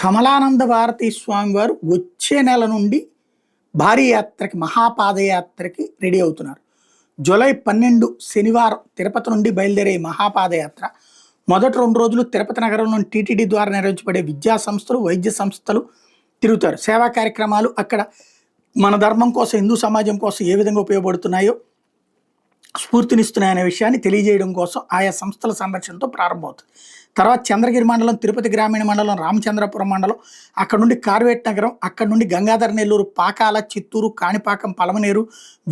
కమలానంద భారతీ స్వామి వారు వచ్చే నెల నుండి భారీ యాత్రకి మహాపాదయాత్రకి రెడీ అవుతున్నారు. జూలై 12 శనివారం తిరుపతి నుండి బయలుదేరే ఈ మహాపాదయాత్ర మొదటి 2 రోజులు తిరుపతి నగరంలోని టీటీడీ ద్వారా నిర్వహించబడే విద్యా సంస్థలు, వైద్య సంస్థలు తిరుగుతారు. సేవా కార్యక్రమాలు అక్కడ మన ధర్మం కోసం, హిందూ సమాజం కోసం ఏ విధంగా ఉపయోగపడుతున్నాయో స్ఫూర్తినిస్తున్నాయనే విషయాన్ని తెలియజేయడం కోసం ఆయా సంస్థల సంరక్షణతో ప్రారంభమవుతుంది. తర్వాత చంద్రగిరి మండలం, తిరుపతి గ్రామీణ మండలం, రామచంద్రపురం మండలం, అక్కడ నుండి కార్వేట్ నగరం, అక్కడ నుండి గంగాధర నెల్లూరు, పాకాల, చిత్తూరు, కాణిపాకం, పలమనేరు,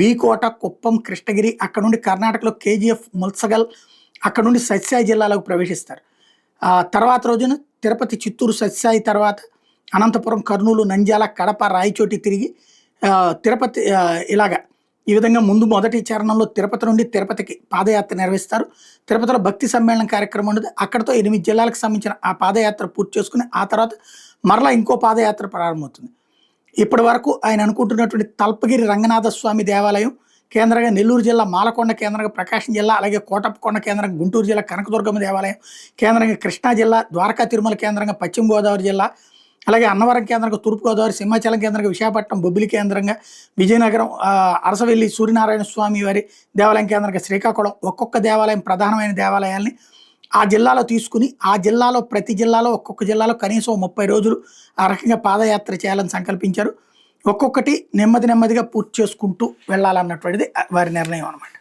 వీకోట, కుప్పం, కృష్ణగిరి, అక్కడ నుండి కర్ణాటకలో కేజీఎఫ్, ముల్సగల్, అక్కడ నుండి సత్యసాయి జిల్లాలకు ప్రవేశిస్తారు. తర్వాత రోజున తిరుపతి, చిత్తూరు, సత్యసాయి తర్వాత అనంతపురం, కర్నూలు, నంద్యాల, కడప, రాయచోటి తిరిగి తిరుపతి ఇలాగా ఈ విధంగా మొదటి చరణంలో తిరుపతి నుండి తిరుపతికి పాదయాత్ర నిర్వహిస్తారు. తిరుపతిలో భక్తి సమ్మేళనం కార్యక్రమం ఉండదు. అక్కడతో 8 జిల్లాలకు సంబంధించిన ఆ పాదయాత్ర పూర్తి చేసుకుని ఆ తర్వాత మరలా ఇంకో పాదయాత్ర ప్రారంభమవుతుంది. ఇప్పటి వరకు ఆయన అనుకుంటున్నటువంటి తల్పగిరి రంగనాథ స్వామి దేవాలయం కేంద్రంగా నెల్లూరు జిల్లా, మాలకొండ కేంద్రంగా ప్రకాశం జిల్లా, అలాగే కోటప్పకొండ కేంద్రంగా గుంటూరు జిల్లా, కనకదుర్గమ్మ దేవాలయం కేంద్రంగా కృష్ణా జిల్లా, ద్వారకా తిరుమల కేంద్రంగా పశ్చిమ గోదావరి జిల్లా, అలాగే అన్నవరం కేంద్రంగా తూర్పుగోదావరి, సింహాచలం కేంద్రంగా విశాఖపట్నం, బొబ్బిలి కేంద్రంగా విజయనగరం, అరసవెల్లి సూర్యనారాయణ స్వామి వారి దేవాలయం కేంద్రంగా శ్రీకాకుళం, ఒక్కొక్క దేవాలయం ప్రధానమైన దేవాలయాల్ని ఆ జిల్లాలో తీసుకుని ఆ జిల్లాలో ప్రతి జిల్లాలో ఒక్కొక్క జిల్లాలో కనీసం 30 రోజులు ఆ రకంగా పాదయాత్ర చేయాలని సంకల్పించారు. ఒక్కొక్కటి నెమ్మదిగా పూర్తి చేసుకుంటూ వెళ్ళాలన్నటువంటిది వారి నిర్ణయం అనమాట.